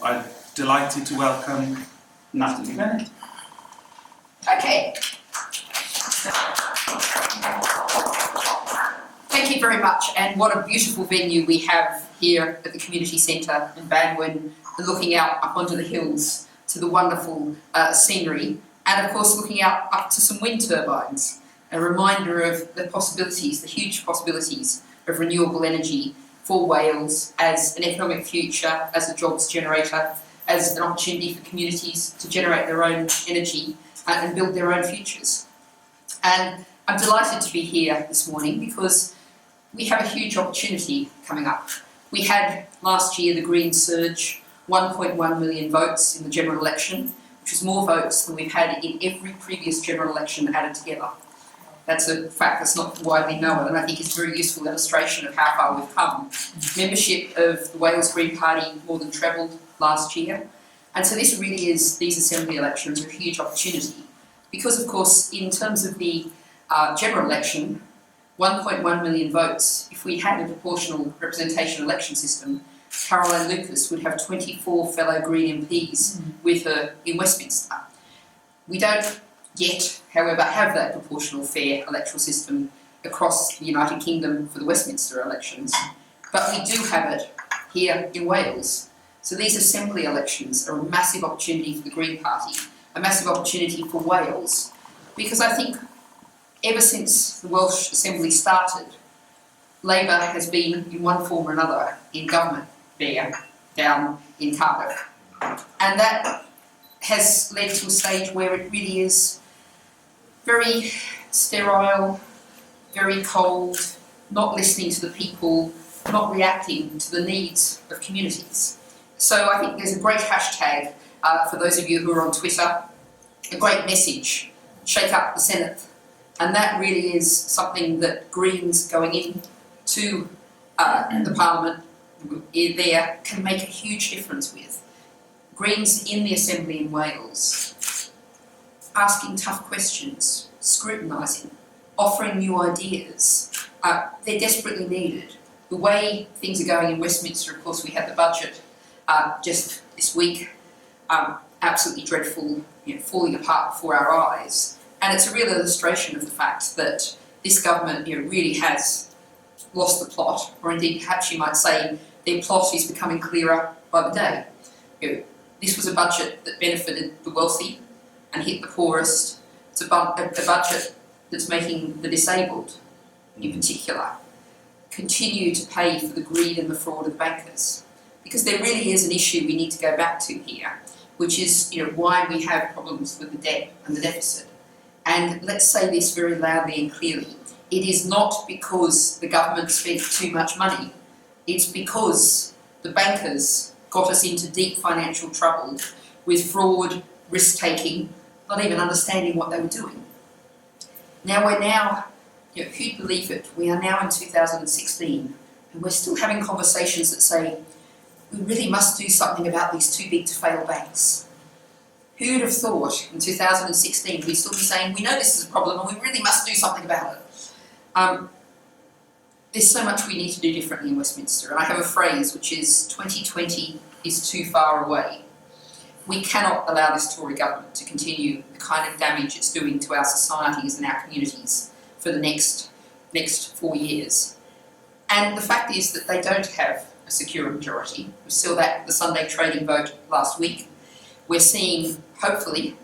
I'm delighted to welcome Natalie Bennett. Okay. Thank you very much, and what a beautiful venue we have here at the community centre in Banwen, looking out up onto the hills to the wonderful scenery, and of course looking out up to some wind turbines. A reminder of the possibilities, the huge possibilities of renewable energy for Wales as an economic future, as a jobs generator, as an opportunity for communities to generate their own energy and build their own futures. And I'm delighted to be here this morning because we have a huge opportunity coming up. We had last year the Green surge, 1.1 million votes in the general election, which is more votes than we've had in every previous general election added together. That's a fact that's not widely known, and I think it's a very useful illustration of how far we've come. Membership of the Wales Green Party more than trebled last year, and so this really is, these Assembly elections are a huge opportunity, because of course in terms of the general election, 1.1 million votes, if we had a proportional representation election system, Caroline Lucas would have 24 fellow Green MPs with her in Westminster. We don't yet, however, have that proportional fair electoral system across the United Kingdom for the Westminster elections, but we do have it here in Wales. So these Assembly elections are a massive opportunity for the Green Party, a massive opportunity for Wales, because I think ever since the Welsh Assembly started, Labour has been, in one form or another, in government there, down in Cardiff. And that has led to a stage where it really is very sterile, very cold, not listening to the people, not reacting to the needs of communities. So I think there's a great hashtag for those of you who are on Twitter, a great message, shake up the Senate. And that really is something that Greens going into the Parliament there can make a huge difference with. Greens in the Assembly in Wales, asking tough questions, scrutinising, offering new ideas. They're desperately needed. The way things are going in Westminster, of course, we had the budget just this week, absolutely dreadful, falling apart before our eyes. And it's a real illustration of the fact that this government really has lost the plot, or indeed perhaps you might say their plot is becoming clearer by the day. This was a budget that benefited the wealthy and hit the poorest. It's a budget that's making the disabled, in particular, continue to pay for the greed and the fraud of bankers. Because there really is an issue we need to go back to here, which is why we have problems with the debt and the deficit. And let's say this very loudly and clearly. It is not because the government spent too much money. It's because the bankers got us into deep financial trouble with fraud, risk-taking, not even understanding what they were doing. Now who'd believe it, we are now in 2016, and we're still having conversations that say, we really must do something about these too big to fail banks. Who would have thought in 2016 we'd still be saying, we know this is a problem and we really must do something about it. There's so much we need to do differently in Westminster, and I have a phrase which is 2020 is too far away. We cannot allow this Tory government to continue the kind of damage it's doing to our societies and our communities for the next 4 years. And the fact is that they don't have a secure majority. We saw that the Sunday trading vote last week. We're seeing, hopefully,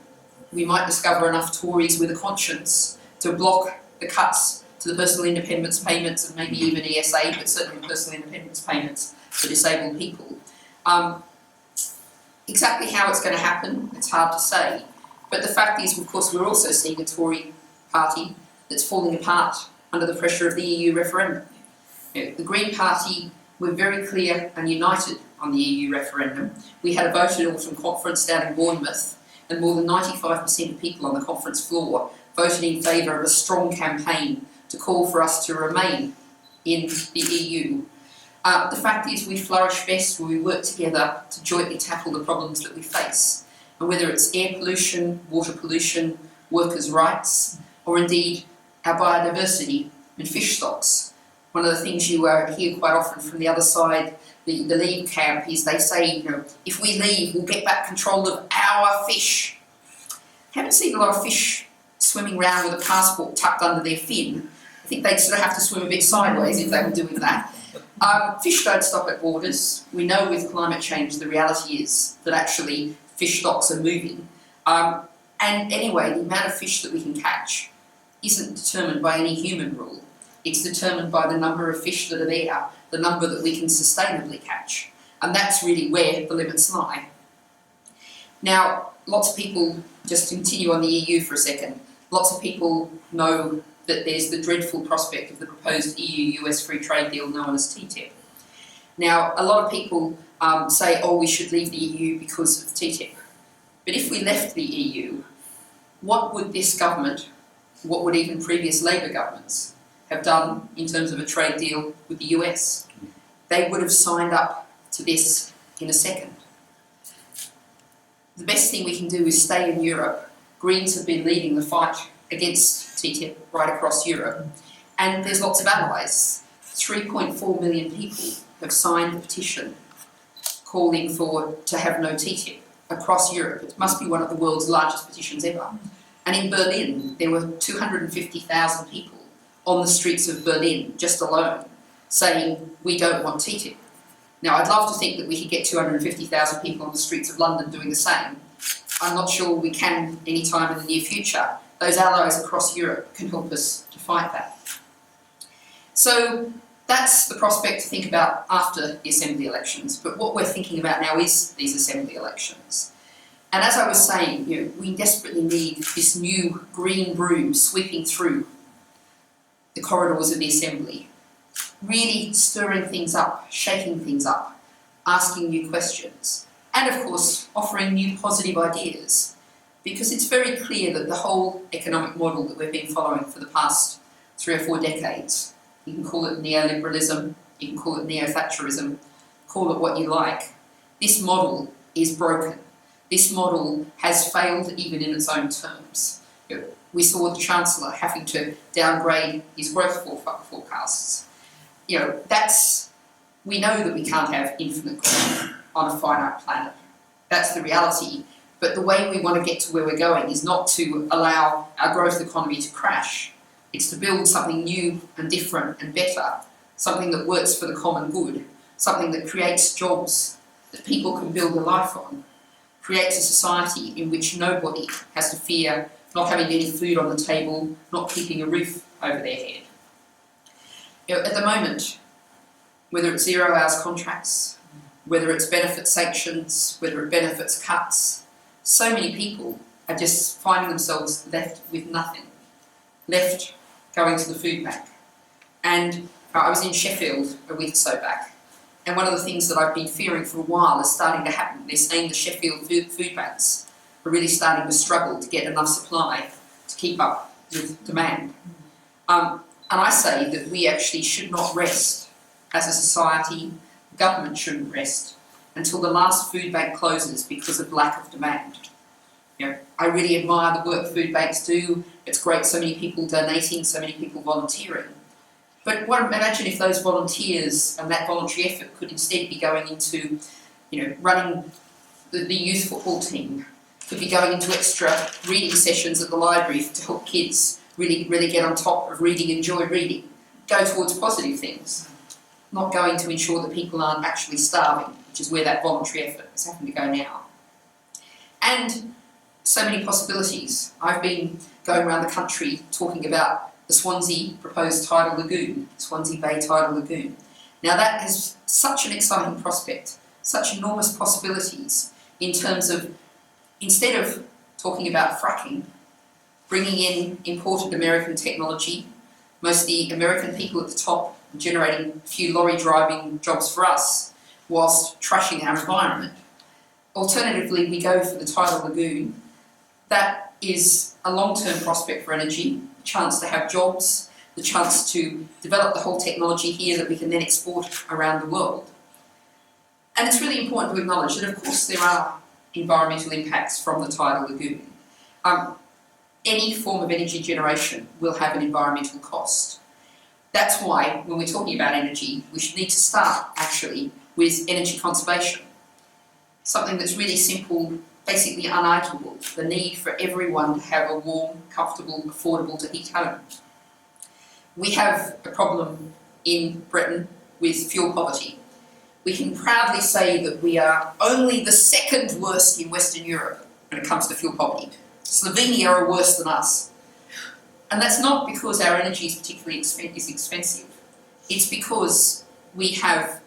we might discover enough Tories with a conscience to block the cuts to the personal independence payments and maybe even ESA, but certainly personal independence payments for disabled people. Exactly how it's going to happen, it's hard to say. But the fact is, of course, we're also seeing a Tory party that's falling apart under the pressure of the EU referendum. The Green Party were very clear and united on the EU referendum. We had a vote at Autumn Conference down in Bournemouth, and more than 95% of people on the conference floor voted in favour of a strong campaign to call for us to remain in the EU. The fact is we flourish best when we work together to jointly tackle the problems that we face. And whether it's air pollution, water pollution, workers' rights, or indeed our biodiversity and fish stocks. One of the things you hear quite often from the other side the Leave camp is they say, if we leave, we'll get back control of our fish. Haven't seen a lot of fish swimming around with a passport tucked under their fin. I think they'd sort of have to swim a bit sideways if they were doing that. Fish don't stop at borders. We know with climate change the reality is that actually fish stocks are moving. And anyway, the amount of fish that we can catch isn't determined by any human rule. It's determined by the number of fish that are there, the number that we can sustainably catch. And that's really where the limits lie. Now, lots of people, just continue on the EU for a second, lots of people know that there's the dreadful prospect of the proposed EU-US free trade deal known as TTIP. Now, a lot of people say, oh, we should leave the EU because of TTIP. But if we left the EU, what would this government, what would even previous Labour governments have done in terms of a trade deal with the US? They would have signed up to this in a second. The best thing we can do is stay in Europe. Greens have been leading the fight against TTIP right across Europe, and there's lots of allies. 3.4 million people have signed a petition calling to have no TTIP across Europe. It must be one of the world's largest petitions ever. And in Berlin, there were 250,000 people on the streets of Berlin, just alone, saying, we don't want TTIP. Now, I'd love to think that we could get 250,000 people on the streets of London doing the same. I'm not sure we can any time in the near future. Those allies across Europe can help us to fight that. So that's the prospect to think about after the Assembly elections. But what we're thinking about now is these Assembly elections. And as I was saying, we desperately need this new green broom sweeping through the corridors of the Assembly, really stirring things up, shaking things up, asking new questions, and of course offering new positive ideas. Because it's very clear that the whole economic model that we've been following for the past 3 or 4 decades, you can call it neoliberalism, you can call it neo-Thatcherism, call it what you like, this model is broken. This model has failed even in its own terms. We saw the Chancellor having to downgrade his growth forecasts. We know that we can't have infinite growth on a finite planet. That's the reality. But the way we want to get to where we're going is not to allow our growth economy to crash. It's to build something new and different and better, something that works for the common good, something that creates jobs that people can build a life on, creates a society in which nobody has to fear not having any food on the table, not keeping a roof over their head. At the moment, whether it's 0 hours contracts, whether it's benefit sanctions, whether it benefits cuts, so many people are just finding themselves left with nothing, left going to the food bank. And I was in Sheffield a week or so back, and one of the things that I've been fearing for a while is starting to happen. They're saying the Sheffield food banks are really starting to struggle to get enough supply to keep up with demand. And I say that we actually should not rest as a society. The government shouldn't rest until the last food bank closes because of lack of demand. I really admire the work food banks do. It's great, so many people donating, so many people volunteering. But imagine if those volunteers and that voluntary effort could instead be going into, running the youth football team, could be going into extra reading sessions at the library to help kids really get on top of reading, enjoy reading, go towards positive things, not going to ensure that people aren't actually starving, which is where that voluntary effort is having to go now. And so many possibilities. I've been going around the country talking about the Swansea proposed tidal lagoon, Swansea Bay tidal lagoon. Now that has such an exciting prospect, such enormous possibilities in terms of, instead of talking about fracking, bringing in imported American technology, mostly American people at the top, generating a few lorry driving jobs for us, whilst trashing our environment. Alternatively, we go for the tidal lagoon. That is a long-term prospect for energy, a chance to have jobs, the chance to develop the whole technology here that we can then export around the world. And it's really important to acknowledge that, of course, there are environmental impacts from the tidal lagoon. Any form of energy generation will have an environmental cost. That's why, when we're talking about energy, we should need to start, actually, with energy conservation. Something that's really simple, basically unarguable, the need for everyone to have a warm, comfortable, affordable to heat home. We have a problem in Britain with fuel poverty. We can proudly say that we are only the second worst in Western Europe when it comes to fuel poverty. Slovenia are worse than us. And that's not because our energy is particularly expensive. It's because we have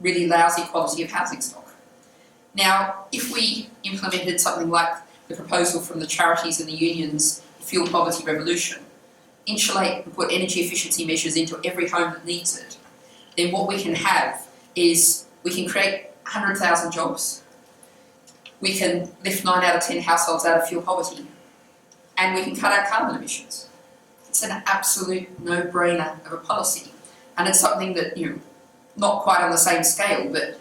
really lousy quality of housing stock. Now, if we implemented something like the proposal from the charities and the unions, the Fuel Poverty Revolution, insulate and put energy efficiency measures into every home that needs it, then what we can have is we can create 100,000 jobs. We can lift 9 out of 10 households out of fuel poverty, and we can cut our carbon emissions. It's an absolute no-brainer of a policy, and it's something that, not quite on the same scale, but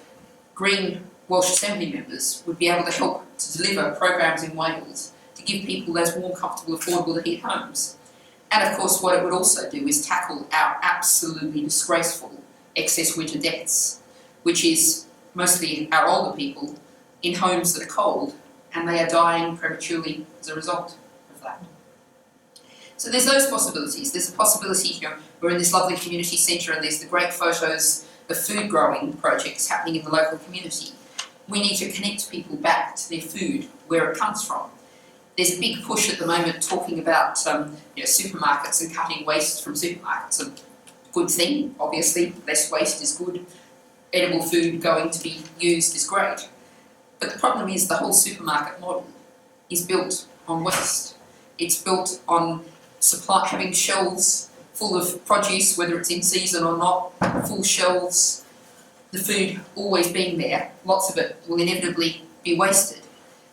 Green Welsh Assembly members would be able to help to deliver programs in Wales to give people those warm, comfortable, affordable to heat homes. And of course what it would also do is tackle our absolutely disgraceful excess winter deaths, which is mostly our older people in homes that are cold, and they are dying prematurely as a result of that. So there's those possibilities. There's a possibility, we're in this lovely community centre and there's the great photos of food growing projects happening in the local community. We need to connect people back to their food, where it comes from. There's a big push at the moment talking about supermarkets and cutting waste from supermarkets. A good thing, obviously, less waste is good. Edible food going to be used is great. But the problem is the whole supermarket model is built on waste. It's built on having shelves full of produce, whether it's in season or not, full shelves, the food always being there, lots of it will inevitably be wasted.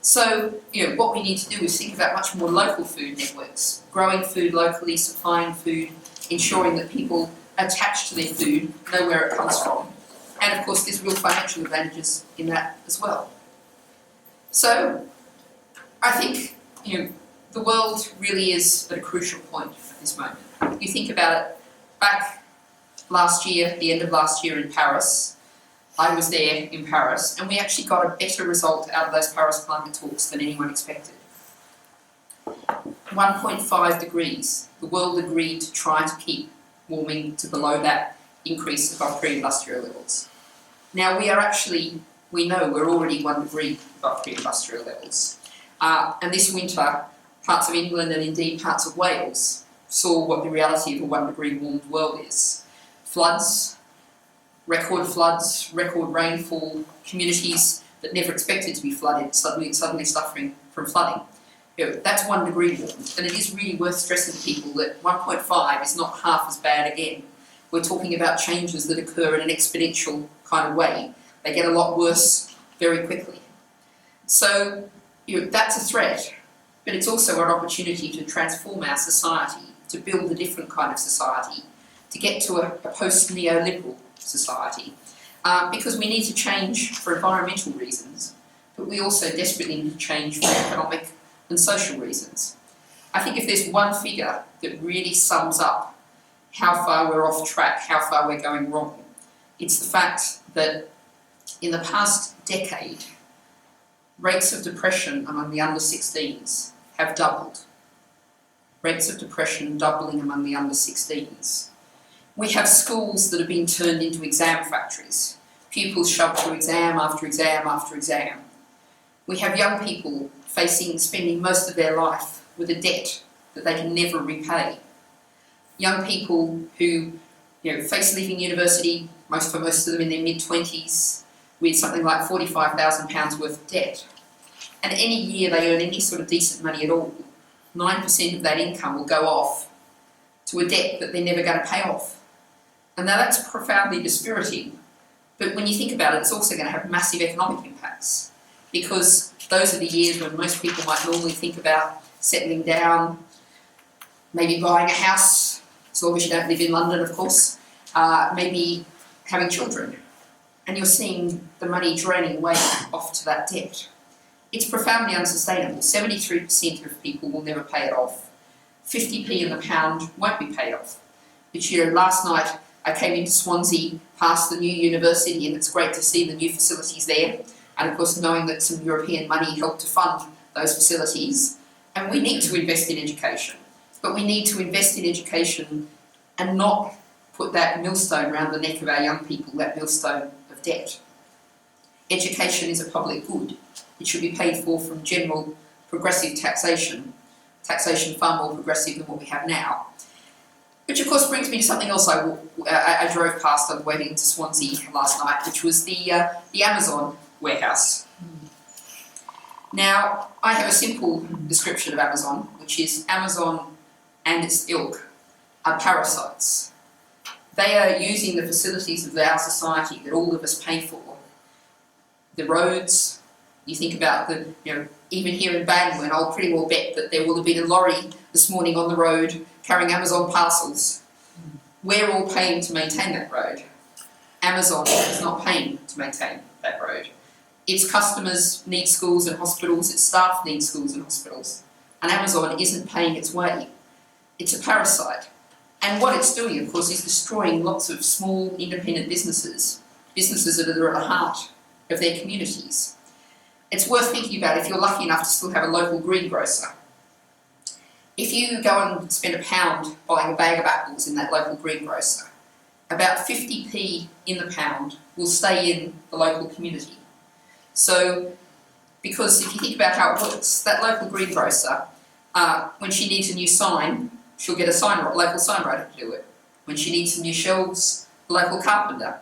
So, what we need to do is think about much more local food networks, growing food locally, supplying food, ensuring that people attached to their food know where it comes from. And of course, there's real financial advantages in that as well. So, I think, the world really is at a crucial point at this moment. You think about it, back last year, the end of last year in Paris, I was there in Paris, and we actually got a better result out of those Paris climate talks than anyone expected. 1.5 degrees, the world agreed to try to keep warming to below that increase above pre-industrial levels. Now we know we're already 1 degree above pre-industrial levels. And this winter, parts of England and indeed parts of Wales saw what the reality of a 1 degree warmed world is. Floods, record rainfall, communities that never expected to be flooded suddenly suffering from flooding. That's 1 degree warmed, and it is really worth stressing to people that 1.5 is not half as bad again. We're talking about changes that occur in an exponential kind of way. They get a lot worse very quickly. So that's a threat, but it's also an opportunity to transform our society, to build a different kind of society, to get to a post-neoliberal society, because we need to change for environmental reasons, but we also desperately need to change for economic and social reasons. I think if there's one figure that really sums up how far we're off track, how far we're going wrong, it's the fact that in the past decade, rates of depression among the under 16s have doubled. Rates of depression doubling among the under 16s. We have schools that have been turned into exam factories, pupils shoved through exam after exam after exam. We have young people spending most of their life with a debt that they can never repay. Young people who face leaving university, for most of them in their mid-20s, with something like £45,000 worth of debt. And any year they earn any sort of decent money at all, 9% of that income will go off to a debt that they're never going to pay off. And now that's profoundly dispiriting, but when you think about it, it's also going to have massive economic impacts, because those are the years when most people might normally think about settling down, maybe buying a house, as long as you don't live in London, of course, maybe having children, and you're seeing the money draining away off to that debt. It's profoundly unsustainable. 73% of people will never pay it off. 50p in the pound won't be paid off. But last night I came into Swansea past the new university, and it's great to see the new facilities there. And of course, knowing that some European money helped to fund those facilities. And we need to invest in education, but we need to invest in education and not put that millstone around the neck of our young people, that millstone of debt. Education is a public good. It should be paid for from general progressive taxation far more progressive than what we have now. Which of course brings me to something else I drove past on the way into Swansea last night, which was the Amazon warehouse. Now, I have a simple description of Amazon, which is Amazon and its ilk are parasites. They are using the facilities of our society that all of us pay for. The roads, you think about even here in Banwen, I'll pretty well bet that there will have been a lorry this morning on the road carrying Amazon parcels. We're all paying to maintain that road. Amazon is not paying to maintain that road. Its customers need schools and hospitals, its staff need schools and hospitals, and Amazon isn't paying its way. It's a parasite. And what it's doing, of course, is destroying lots of small independent businesses that are at the heart of their communities. It's worth thinking about if you're lucky enough to still have a local greengrocer. If you go and spend £1 buying a bag of apples in that local greengrocer, about 50p in the pound will stay in the local community. So, because if you think about how it works, that local greengrocer, when she needs a new sign, she'll get a local signwriter to do it. When she needs some new shelves, a local carpenter.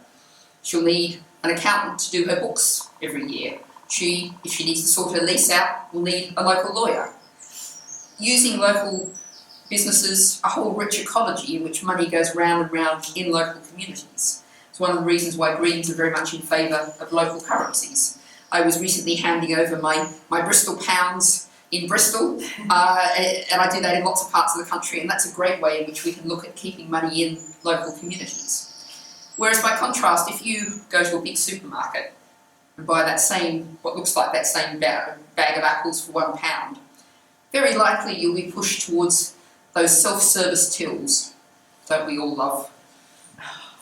She'll need an accountant to do her books every year. If she needs to sort her lease out, will need a local lawyer. Using local businesses, a whole rich ecology in which money goes round and round in local communities. It's one of the reasons why Greens are very much in favour of local currencies. I was recently handing over my Bristol pounds in Bristol, and I do that in lots of parts of the country, and that's a great way in which we can look at keeping money in local communities. Whereas by contrast, if you go to a big supermarket and buy what looks like that same bag of apples for £1, very likely you'll be pushed towards those self-service tills. Don't we all love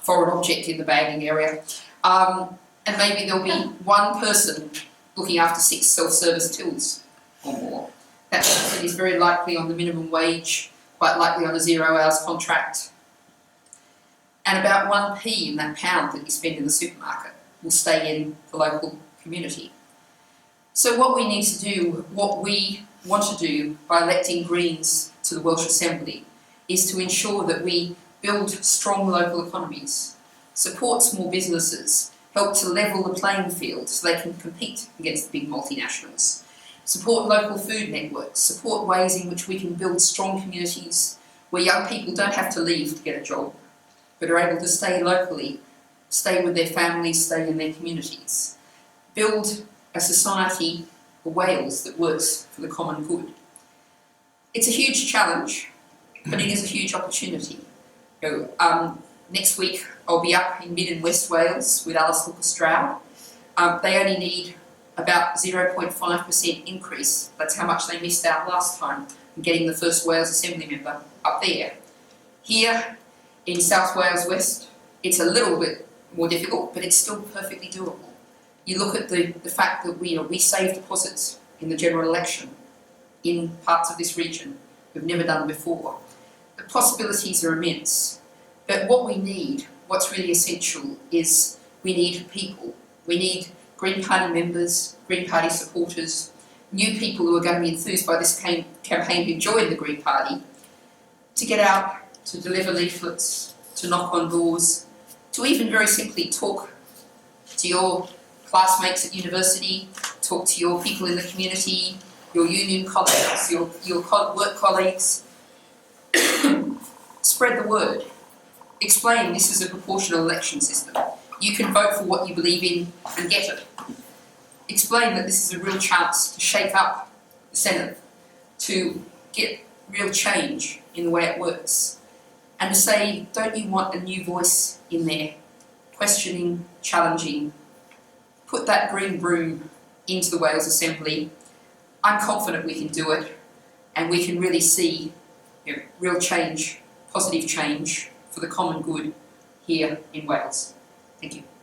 foreign object in the bagging area? And maybe there'll be one person looking after 6 self-service tills or more. That person is very likely on the minimum wage, quite likely on a 0 hours contract. And about 1p in that pound that you spend in the supermarket will stay in the local community. So what we need to do, what we want to do by electing Greens to the Welsh Assembly, is to ensure that we build strong local economies, support small businesses, help to level the playing field so they can compete against the big multinationals, support local food networks, support ways in which we can build strong communities where young people don't have to leave to get a job, but are able to stay locally, stay with their families, stay in their communities. Build a society for Wales that works for the common good. It's a huge challenge, but it is a huge opportunity. Next week I'll be up in Mid and West Wales with Alice Lucas-Stroud. They only need about 0.5% increase. That's how much they missed out last time in getting the first Wales Assembly member up there. Here in South Wales West, it's a little bit more difficult, but it's still perfectly doable. You look at the fact that we save deposits in the general election in parts of this region we've never done before. The possibilities are immense, but what we need, what's really essential, is we need people. We need Green Party members, Green Party supporters, new people who are going to be enthused by this campaign who join the Green Party, to get out, to deliver leaflets, to knock on doors, to even very simply talk to your classmates at university, talk to your people in the community, your union colleagues, your work colleagues. Spread the word. Explain this is a proportional election system. You can vote for what you believe in and get it. Explain that this is a real chance to shake up the Senate, to get real change in the way it works, and to say, don't you want a new voice in there, questioning, challenging, put that green broom into the Wales Assembly. I'm confident we can do it, and we can really see real change, positive change for the common good here in Wales. Thank you.